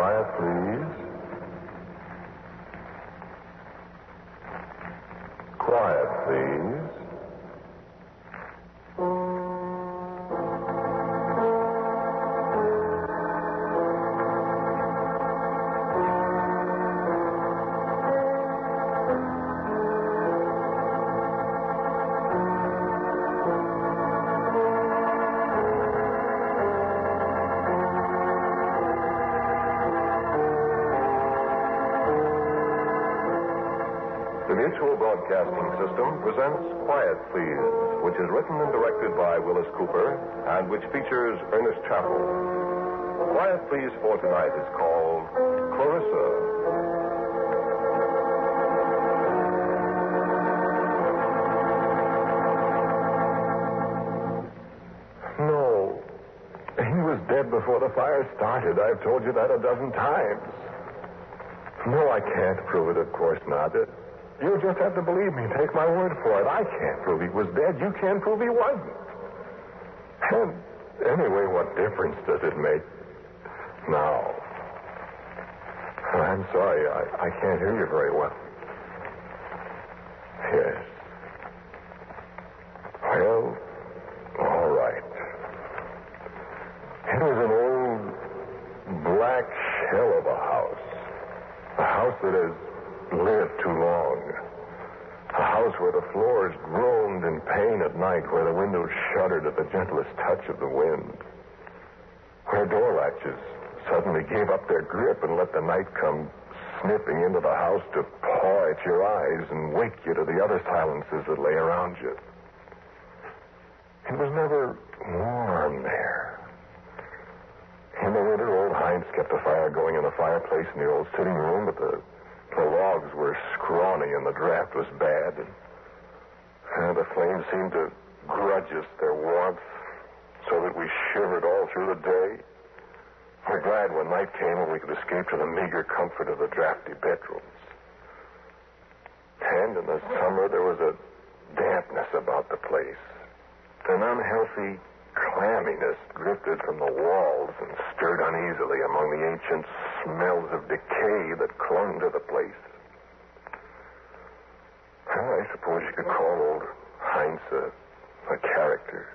Quiet, please. Quiet, please. The Mutual Broadcasting System presents Quiet, Please, which is written and directed by Wyllis Cooper and which features Ernest Chappell. Quiet, Please for tonight is called Clarissa. No. He was dead before the fire started. I've told you that a dozen times. No, I can't prove it, of course not. You'll just have to believe me. Take my word for it. I can't prove he was dead. You can't prove he wasn't. And anyway, what difference does it make? Now, I'm sorry. I can't hear you very well. Yes. Well, all right. It was an old black shell of a house. A house that has lived too long. A house where the floors groaned in pain at night, where the windows shuddered at the gentlest touch of the wind, where door latches suddenly gave up their grip and let the night come sniffing into the house to paw at your eyes and wake you to the other silences that lay around you. It was never warm there. In the winter, old Heinz kept a fire going in the fireplace in the old sitting room, but the logs were scrawny and the draft was bad. And the flames seemed to grudge us their warmth so that we shivered all through the day. We're glad when night came and we could escape to the meager comfort of the drafty bedrooms. And in the summer, there was a dampness about the place. An unhealthy clamminess drifted from the walls and stirred uneasily among the ancient smells of decay that clung to the place. Well, I suppose you could call old Heinz a character.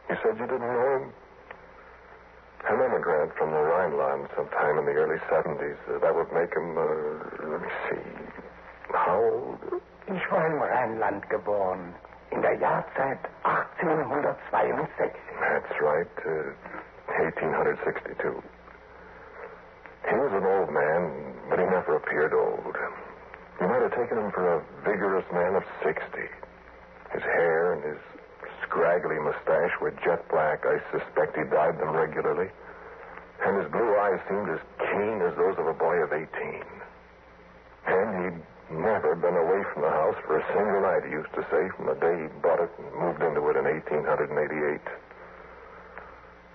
You said you didn't know him? An immigrant from the Rhineland sometime in the early 70s. That would make him, let me see, how old? Ich war im Rheinland geboren. In der Jahrzeit 1862. That's right, 1862. He was an old man, but he never appeared old. You might have taken him for a vigorous man of 60. His hair and his scraggly mustache were jet black. I suspect he dyed them regularly. And his blue eyes seemed as keen as those of a boy of 18. And he'd never been away from the house for a single night, he used to say, from the day he bought it and moved into it in 1888.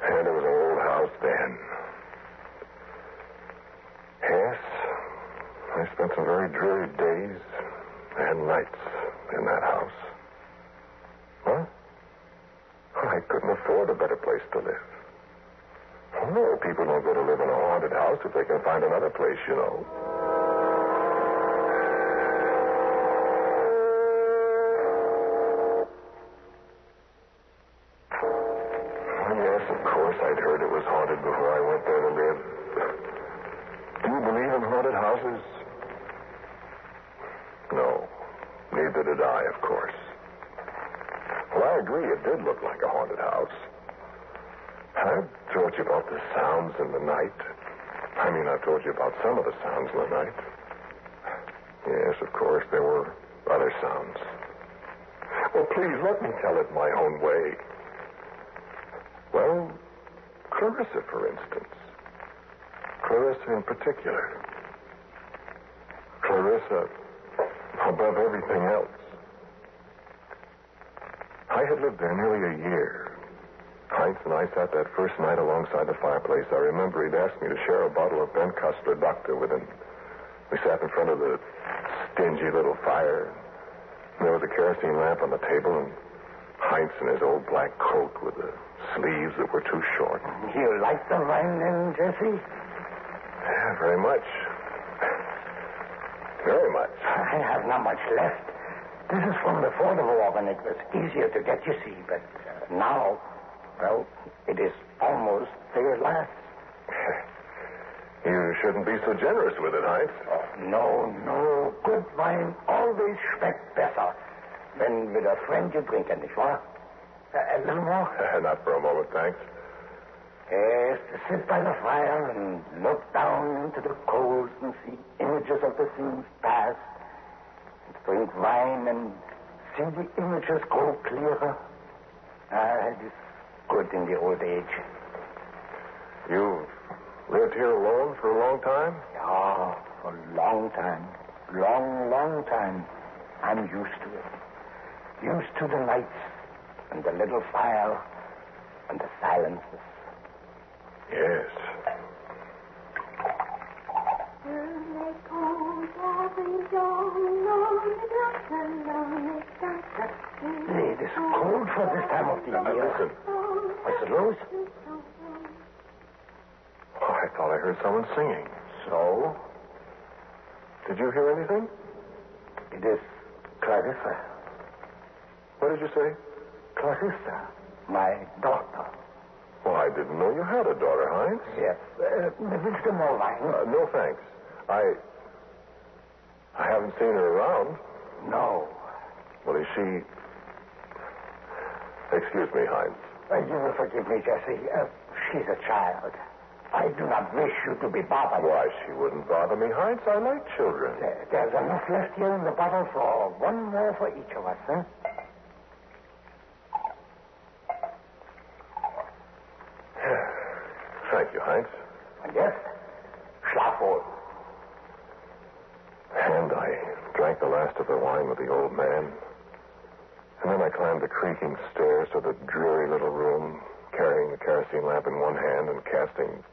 And it was an old house then. Yes, I spent some very dreary days and nights in that house. What? I couldn't afford a better place to live. No, people don't go to live in a haunted house if they can find another place, you know. Yes, of course, I'd heard it was haunted before I went there to live. Do you believe in haunted houses? No, neither did I, of course. Well, I agree, it did look like a haunted house. I've told you about the sounds in the night. I mean, I've told you about some of the sounds in the night. Yes, of course, there were other sounds. Well, please, let me tell it my own way. Well, Clarissa, for instance. Clarissa in particular. Clarissa above everything else. I had lived there nearly a year. Heinz and I sat that first night alongside the fireplace. I remember he'd asked me to share a bottle of Ben Custer Doctor with him. We sat in front of the stingy little fire. There was a kerosene lamp on the table, and Heinz in his old black coat with the sleeves that were too short. You like the wine then, Jesse? Yeah, very much. Very much. I have not much left. This is from before the war when it was easier to get, you see. But now, well, it is almost their last. You shouldn't be so generous with it, Heinz. Oh, no. Good wine always schmeckt besser. When with a friend you drink it, nicht wahr? A little more? Not for a moment, thanks. Yes, to sit by the fire and look down into the coals and see images of the scenes past. And drink wine and see the images grow clearer. It is good in the old age. You've lived here alone for a long time? Yeah, for a long time. Long time. I'm used to it. Used to the lights and the little fire and the silences. Yes. It is cold for this time of the year. Listen. What's the news? Oh, I thought I heard someone singing. So? Did you hear anything? It is Clarissa. What did you say? Clarissa, my daughter. Well, I didn't know you had a daughter, Heinz. Yes. Mr. Mulvine. No, thanks. I haven't seen her around. No. Well, is she... Excuse me, Heinz. You will forgive me, Jesse. She's a child. I do not wish you to be bothered. Why, she wouldn't bother me, Heinz. I like children. There's enough left here in the bottle for one more for each of us, huh? Thank you, Heinz. And yes, schlaf wohl. And I drank the last of the wine with the old man. And then I climbed the creaking stairs to the dreary little room, carrying the kerosene lamp in one hand and casting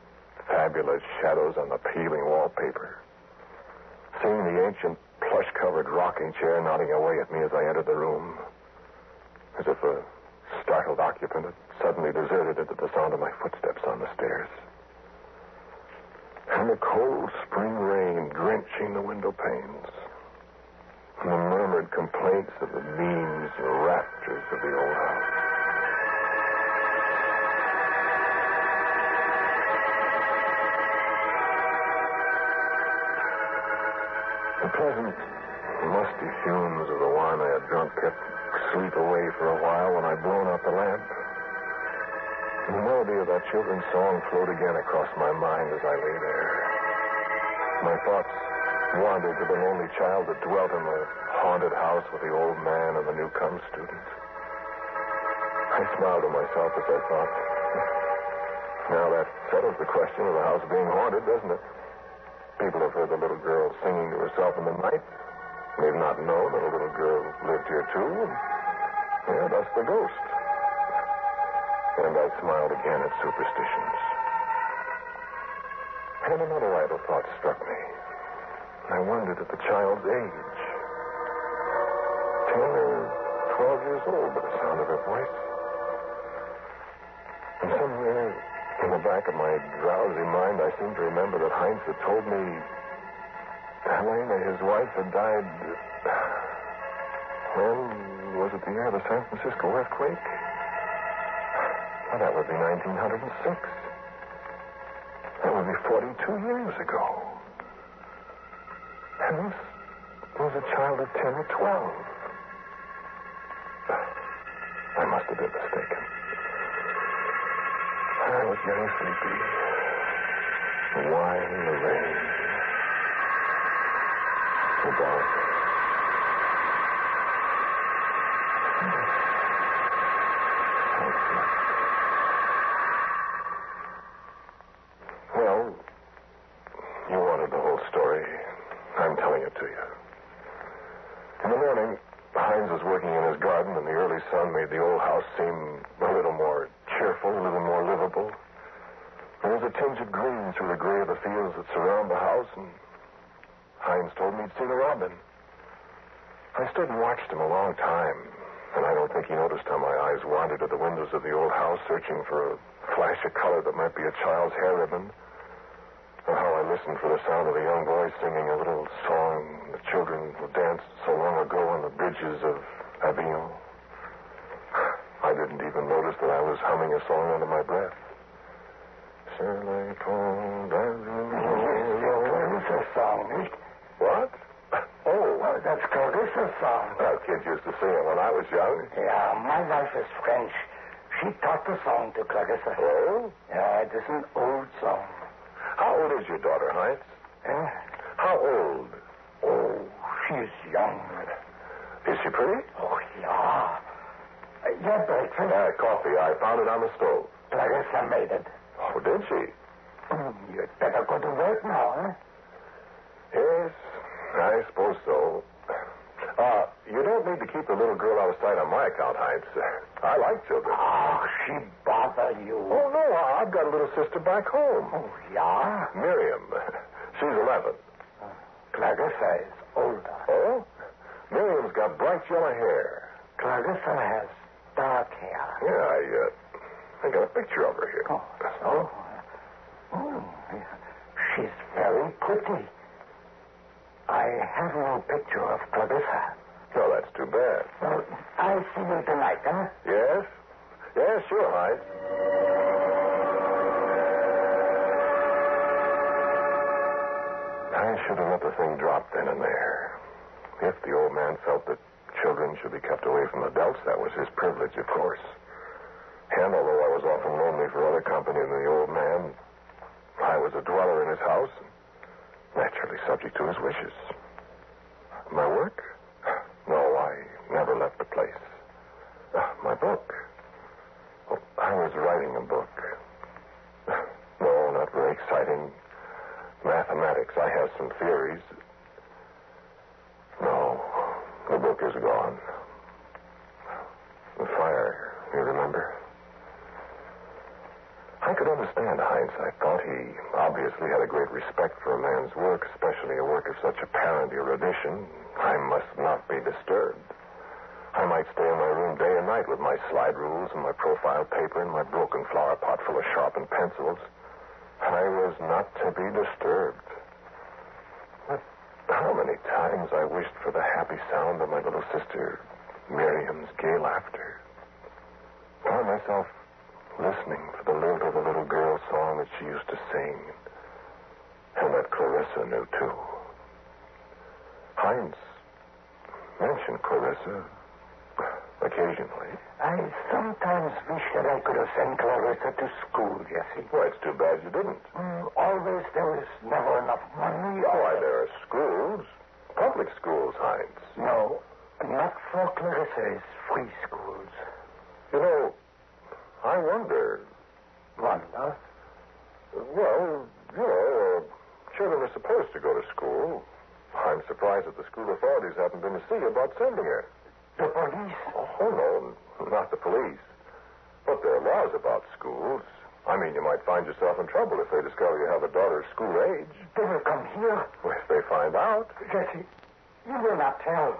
fabulous shadows on the peeling wallpaper. Seeing the ancient plush-covered rocking chair nodding away at me as I entered the room, as if a startled occupant had suddenly deserted it at the sound of my footsteps on the stairs. And the cold spring rain drenching the window panes. And the murmured complaints of the beams and rafters of the old house. The pleasant, musty fumes of the wine I had drunk kept sleep away for a while when I'd blown out the lamp. And the melody of that children's song flowed again across my mind as I lay there. My thoughts wandered to the lonely child that dwelt in the haunted house with the old man and the newcome student. I smiled to myself as I thought, now that settles the question of the house being haunted, doesn't it? People have heard the little girl singing to herself in the night. They've not known that a little girl lived here, too. And that's the ghost. And I smiled again at superstitions. And another idle thought struck me. I wondered at the child's age. 10 or 12 years old by the sound of her voice. And somewhere in the back of my drowsy mind, I seem to remember that Heinz had told me Helena, his wife, had died. When was it, the year of the San Francisco earthquake? Well, that would be 1906. That would be 42 years ago. And this was a child of 10 or 12. I must have been mistaken. I was getting sleepy. The wine, the rain, the dark. Well, you wanted the whole story. I'm telling it to you. In the morning, Heinz was working in his garden, and the early sun made the old house seem a little more cheerful, a little more livable. There was a tinge of green through the gray of the fields that surround the house, and Heinz told me he'd seen a robin. I stood and watched him a long time, and I don't think he noticed how my eyes wandered to the windows of the old house, searching for a flash of color that might be a child's hair ribbon, or how I listened for the sound of a young boy singing a little song the children who danced so long ago on the bridges of Avignon. I didn't even notice that I was humming a song under my breath. Sur les ponts d'Avignon. Clarissa's song, eh? What? Oh. That's Clarissa's song. That kid used to sing it when I was young. Yeah, my wife is French. She taught the song to Clarissa. Oh? Yeah, it is an old song. How old is your daughter, Heinz? How old? Oh, she's young. Is she pretty? Oh, yeah. Yeah, breakfast. Coffee. I found it on the stove. Clarissa made it. Oh, did she? You'd better go to work now, huh? Yes, I suppose so. You don't need to keep the little girl out of sight on my account, Heinz. I like children. Oh, she bothered you. Oh, no, I've got a little sister back home. Oh, yeah? Miriam. She's 11. Clarissa is older. Oh? Miriam's got bright yellow hair. Clarissa has dark hair. Yeah, I got a picture of her here. Oh, so? Oh, she's very pretty. I have no picture of Clarissa. No, that's too bad. Well, I'll see you tonight, huh? Yes? Yes, sure, Heinz. I should have let the thing drop then and there. If the old man felt that children should be kept away from adults, that was his privilege, of course. And although I was often lonely for other company than the old man, I was a dweller in his house, naturally subject to his wishes. My work? No, I never left the place. My book? Oh, I was writing a book. No, not very exciting. Mathematics. I have some theories. No, the book is gone. The fire, you remember? I could understand Heinz. I thought he obviously had a great respect for a man's work, especially a work of such apparent erudition. I must not be disturbed. I might stay in my room day and night with my slide rules and my profile paper and my broken flower pot full of sharpened pencils. I was not to be disturbed. But how many times I wished for the happy sound of my little sister Miriam's gay laughter. Found myself listening for the lilt of the little girl song that she used to sing, and that Clarissa knew, too. Heinz mentioned Clarissa occasionally. I sometimes wish that I could have sent Clarissa to school, Jesse. Well, it's too bad you didn't. Always there was never enough money. Why, there are schools. Public schools, Heinz. No, not for Clarissa's free schools. You know, I wonder. Wonder? Well, children are supposed to go to school. I'm surprised that the school authorities haven't been to see about sending her. The police? Oh, no, not the police. But there are laws about schools. I mean, you might find yourself in trouble if they discover you have a daughter school age. They will come here. Well, if they find out. Jesse, you will not tell.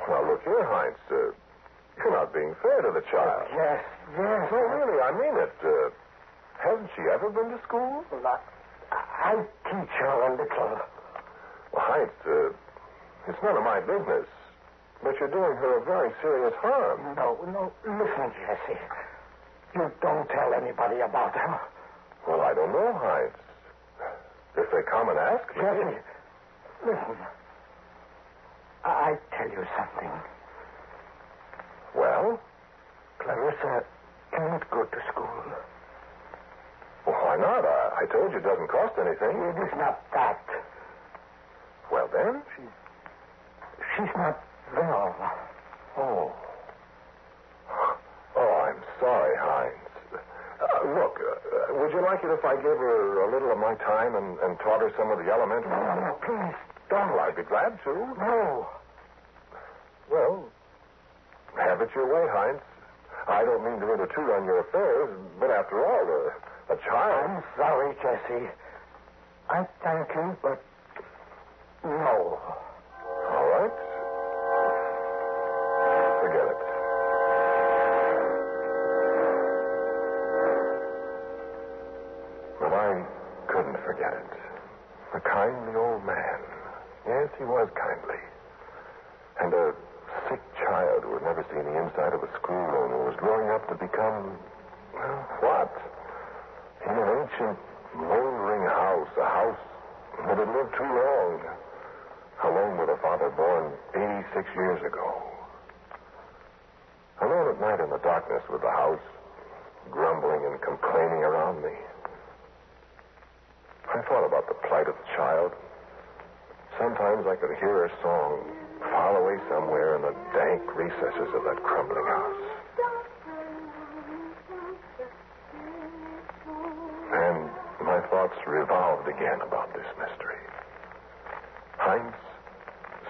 Now, look here, Heinz. You're not being fair to the child. Yes. No, really, I mean it. Hasn't she ever been to school? I teach her a little. Well, Heinz, it's none of my business. But you're doing her a very serious harm. No. Listen, Jesse. You don't tell anybody about her. Well, I don't know, Heinz. If they come and ask me... Jesse, listen. I tell you something. Well? Clarissa can't go to school. Well, why not? I told you it doesn't cost anything. It is not that. Well, then? She's not well. Oh. Oh, I'm sorry, Heinz. Look, would you like it if I gave her a little of my time and taught her some of the elementary... No, please, don't. Well, I'd be glad to. No. Well, have it your way, Heinz. I don't mean to intrude on your affairs, but after all, a child... I'm sorry, Jesse. I thank you, but no. All right. Forget it. But I couldn't forget it. A kindly old man. Yes, he was kindly. And a sick child who had never seen the inside of a schoolroom, who was growing up to become, well, what? In an ancient, moldering house, a house that had lived too long, alone with a father born 86 years ago. Alone at night in the darkness with the house grumbling and complaining around me. I thought about the plight of the child. Sometimes I could hear her song far away somewhere in the dank recesses of that crumbling house. And my thoughts revolved again about this mystery. Heinz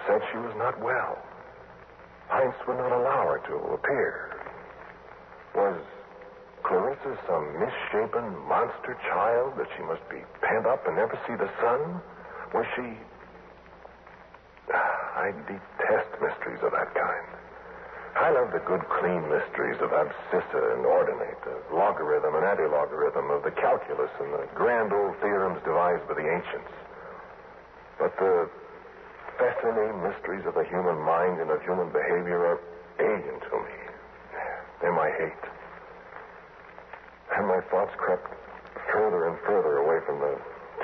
said she was not well. Heinz would not allow her to appear. Was Clarissa some misshapen monster child that she must be pent up and never see the sun? Was she... I detest mysteries of that kind. I love the good, clean mysteries of abscissa and ordinate, of logarithm and antilogarithm, of the calculus and the grand old theorems devised by the ancients. But the fascinating mysteries of the human mind and of human behavior are alien to me. They're my hate. And my thoughts crept further and further away from the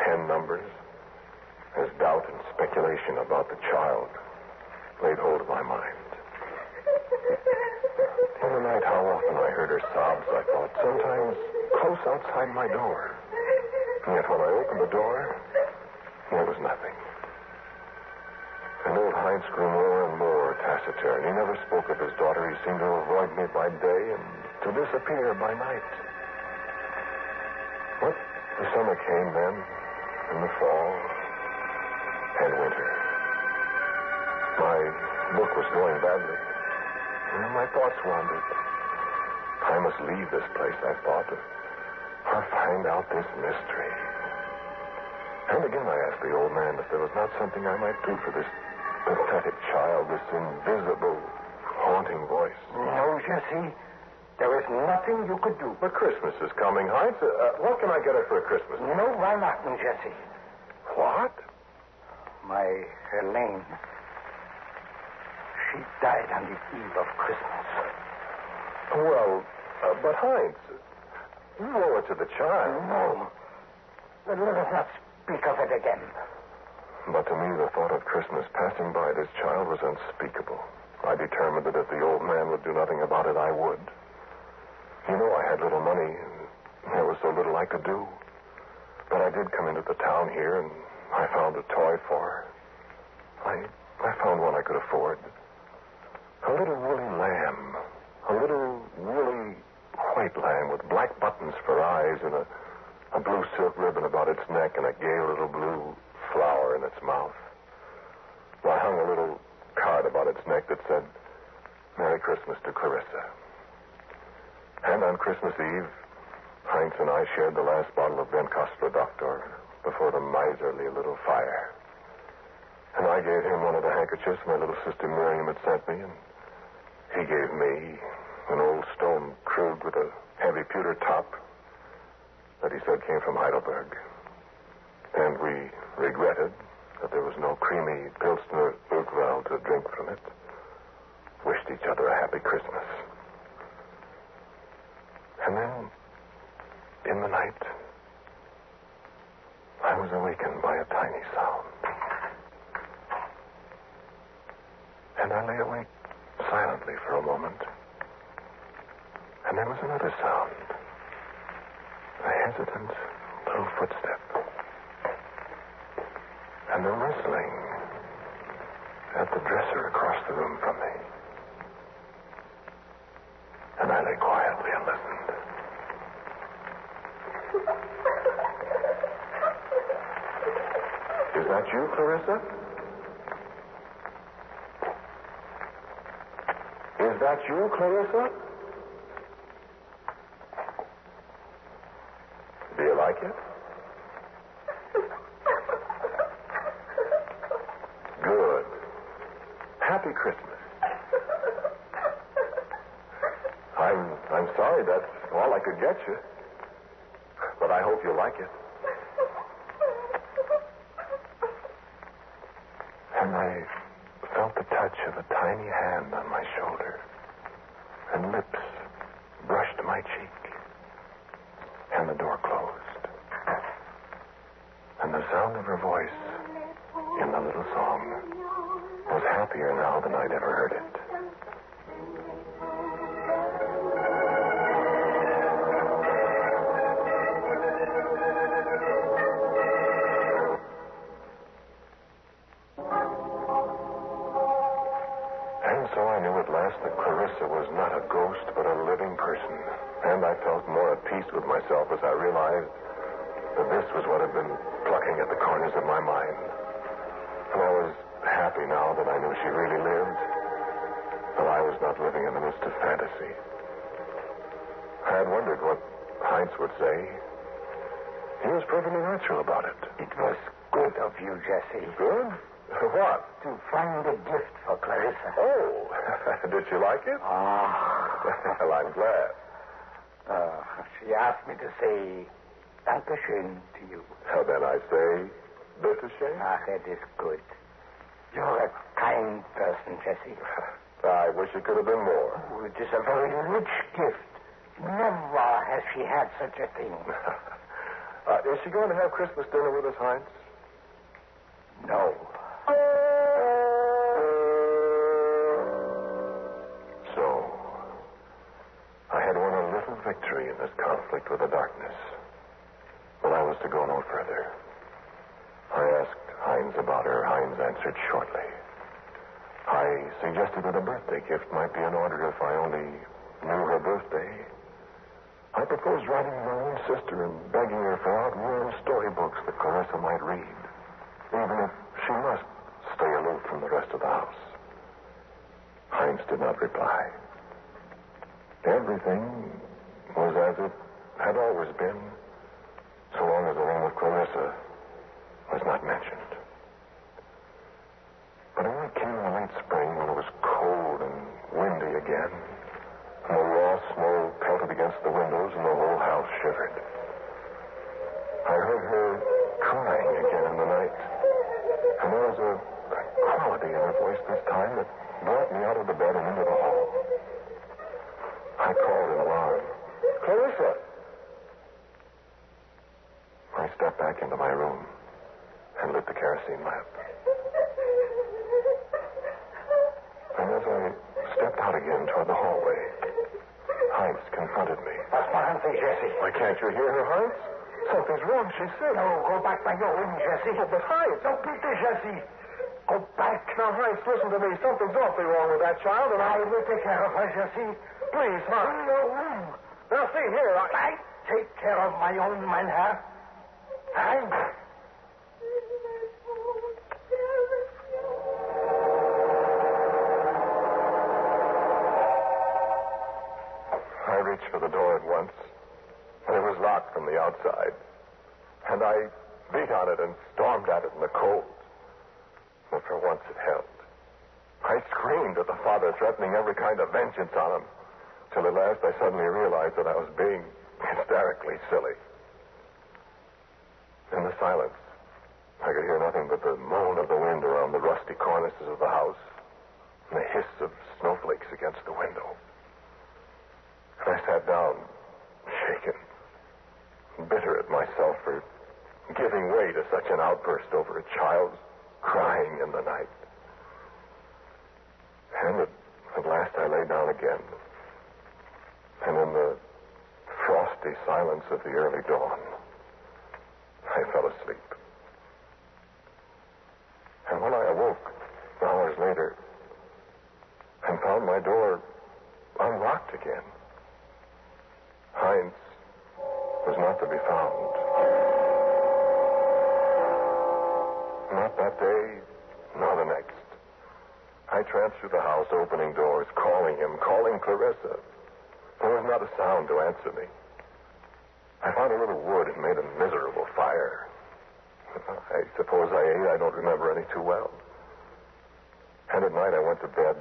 10 numbers as doubt and speculation about the child laid hold of my mind. In the night, how often I heard her sobs, I thought, sometimes close outside my door. And yet when I opened the door, there was nothing. And old Heinz grew more and more taciturn. He never spoke of his daughter. He seemed to avoid me by day and to disappear by night. But the summer came then, and the fall, and winter. My book was going badly, and my thoughts wandered. I must leave this place, I thought, or find out this mystery. And again I asked the old man if there was not something I might do for this pathetic child, this invisible, haunting voice. No, Jesse. There is nothing you could do. But Christmas is coming, Heinz. What can I get her for a Christmas? No, why not, Jesse? What? My Helene. She died on the eve of Christmas. Well, but Heinz, you owe it to the child. No. Let us not speak of it again. But to me, the thought of Christmas passing by this child was unspeakable. I determined that if the old man would do nothing about it, I would. You know, I had little money, and there was so little I could do. But I did come into the town here, and I found a toy for her. I found one I could afford. A little woolly lamb. A little woolly white lamb with black buttons for eyes and a blue silk ribbon about its neck and a gay little blue flower in its mouth. I hung a little card about its neck that said, "Merry Christmas to Clarissa." And on Christmas Eve, Heinz and I shared the last bottle of Venkostra Doctor before the miserly little fire. And I gave him one of the handkerchiefs my little sister Miriam had sent me, and he gave me an old stone Krug with a heavy pewter top that he said came from Heidelberg. And we regretted that there was no creamy Pilsner Urquell to drink from it. Wished each other a happy Christmas. And then, in the night, I was awakened by a tiny sound. And I lay awake silently for a moment. And there was another sound. A hesitant little footstep. And a rustling at the dresser across the room from me. And I lay quietly and listened. Is that you, Clarissa? Is that you, Clarissa? Do you like it? Good. Happy Christmas. I'm sorry, that's all I could get you. But I hope you like it. I felt the touch of a tiny hand on my shoulder, and lips brushed my cheek, and the door closed. And the sound of her voice in the little song was happier now than I'd ever heard it. And so I knew at last that Clarissa was not a ghost, but a living person. And I felt more at peace with myself as I realized that this was what had been plucking at the corners of my mind. And I was happy now that I knew she really lived, that I was not living in the midst of fantasy. I had wondered what Heinz would say. He was perfectly natural about it. It was good of you, Jesse. Good? What? To find a gift for Clarissa. Oh, did she like it? Well, I'm glad. She asked me to say Dankeschön to you. Then I say, bitte schön. That is good. You're a kind person, Jesse. I wish it could have been more. Oh, it is a very rich gift. Never has she had such a thing. Is she going to have Christmas dinner with us, Heinz? No. So, I had won a little victory in this conflict with the darkness. But I was to go no further. I asked Heinz about her. Heinz answered shortly. I suggested that a birthday gift might be in order if I only knew her birthday. I proposed writing my own sister and begging her for outworn storybooks that Clarissa might read, even if she must stay aloof from the rest of the house. Heinz did not reply. Everything was as it had always been, so long as the name of Clarissa was not mentioned. But when it came in the late spring, when it was cold and windy again, and the raw snow pelted against the windows and the whole house shivered, I heard her crying again in the night. And there was a quality in her voice this time that brought me out of the bed and into the hall. I called in alarm. Clarissa! I stepped back into my room and lit the kerosene lamp. And as I stepped out again toward the hallway, Heinz confronted me. What's my answer, Jesse? Why, can't you hear her, Heinz? Something's wrong, she's sick. No, go back by your room, Jesse. Oh, but Heinz... Don't beat this, Jesse. Go back. Now, Heinz, listen to me. Something's awfully wrong with that child, and I will take care of her, Jesse. Please, Heinz. In your room. Now, see here, I take care of my own man, huh? Fine. I reached for the door at once, but it was locked from the outside. And I beat on it and stormed at it in the cold. But for once it held. I screamed at the father, threatening every kind of vengeance on him, till at last I suddenly realized that I was being hysterically silly. In the silence, I could hear nothing but the moan of the wind around the rusty cornices of the house and the hiss of snowflakes against the window. And I sat down, shaken, bitter at myself for giving way to such an outburst over a child crying in the night. And at last I lay down again. And in the frosty silence of the early dawn, I fell asleep. And when I awoke hours later and found my door unlocked again, Heinz was not to be found. Not that day, nor the next. I tramped through the house, opening doors, calling him, calling Clarissa. There was not a sound to answer me. I found a little wood and made a miserable fire. I suppose I ate. I don't remember any too well. And at night I went to bed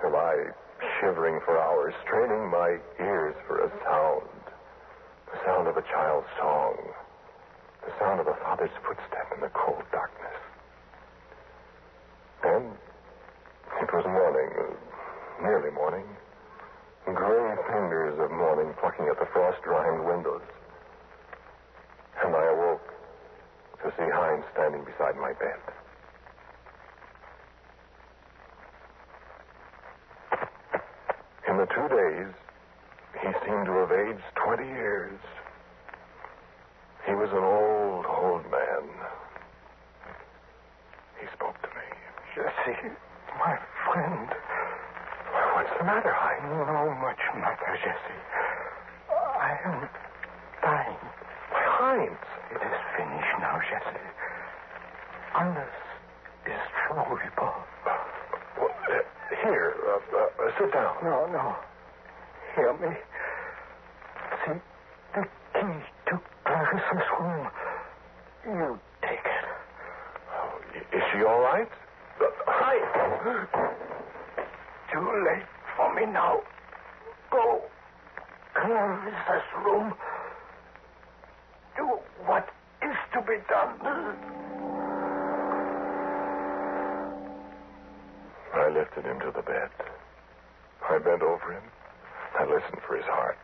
till I, shivering for hours, straining my ears for a sound. The sound of a child's song. The sound of a father's footstep in the cold darkness. was morning, nearly morning. Gray fingers of morning plucking at the frost-rimed windows. And I awoke to see Hines standing beside my bed. In the 2 days, he seemed to have aged 20 years. He was an old, old man. He spoke to me. Jesse, my friend. What's the matter, Hines? No much matter, Jesse. I am dying. Hines. It is finished now, Jesse. Ernest is trouble. Well, here, sit down. No. Hear me. See, the key to Clarissa's room. You take it. Oh, is she all right? Hines! Too late for me now. Go. Clarissa's room. Do what is to be done. I lifted him to the bed. I bent over him. I listened for his heart.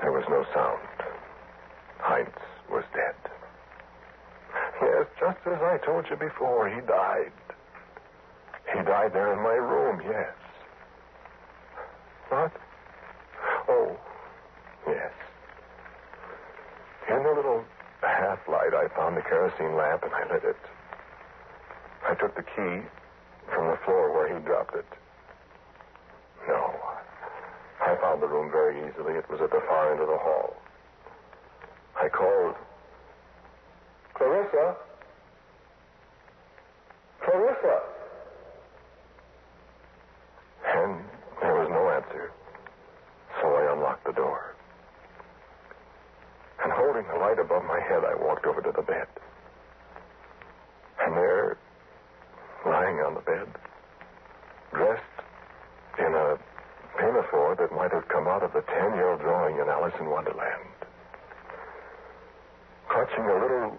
There was no sound. Heinz was dead. Yes, just as I told you before, he died. He died there in my room, yes. What? Oh, yes. In the little half-light, I found the kerosene lamp and I lit it. I took the key from the floor where he dropped it. No. I found the room very easily. It was at the far end of the hall. I called. Clarissa? Clarissa? And there was no answer. So I unlocked the door. And holding the light above my head, I walked over to the bed. And there, lying on the bed, dressed in a pinafore that might have come out of the 10-year drawing in Alice in Wonderland, clutching a little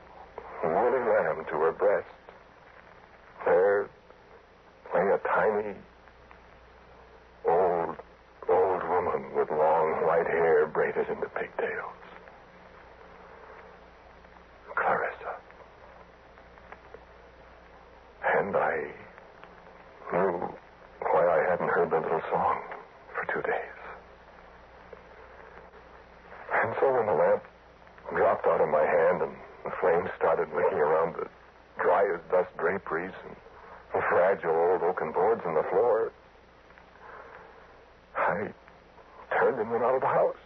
woolly lamb to her breast, there lay a tiny, old woman with long white hair braided into pigtails. Clarissa. And I knew why I hadn't heard the little song for 2 days. And so when the lamp dropped out of my hand and the flames started licking around the dry as dust draperies and the fragile old oaken boards on the floor, I turned and went out of the house.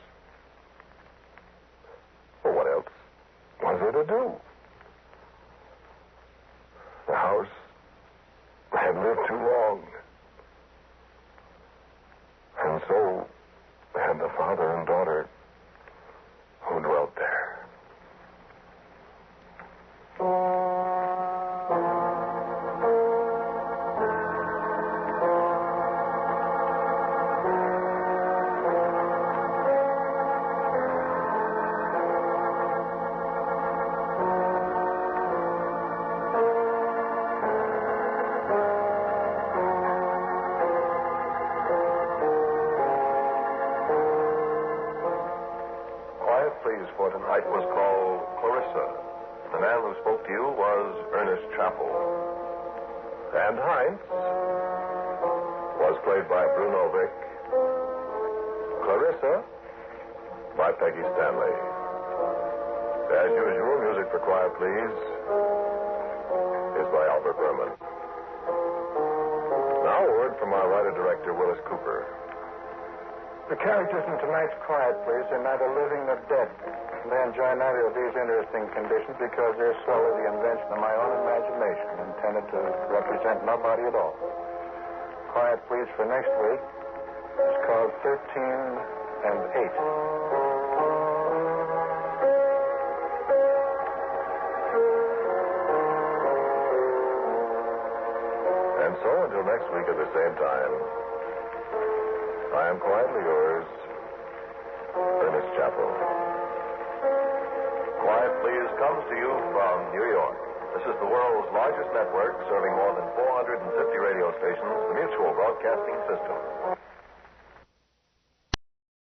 Well, what else was there to do? The house had lived too long. And so had the father and daughter who dwelt there. Please, for tonight was called Clarissa. The man who spoke to you was Ernest Chappell. And Heinz was played by Bruno Vick. Clarissa by Peggy Stanley. As usual, music for Quiet Please is by Albert Berman. Now a word from our writer-director, Wyllis Cooper. The characters in tonight's Quiet Please are neither living nor dead. They enjoy neither of these interesting conditions because they're solely the invention of my own imagination, intended to represent nobody at all. Quiet Please for next week is called 13 and 8. And so until next week at the same time, I am quietly yours, Ernest Chappell. Quiet Please comes to you from New York. This is the world's largest network serving more than 450 radio stations, the Mutual Broadcasting System.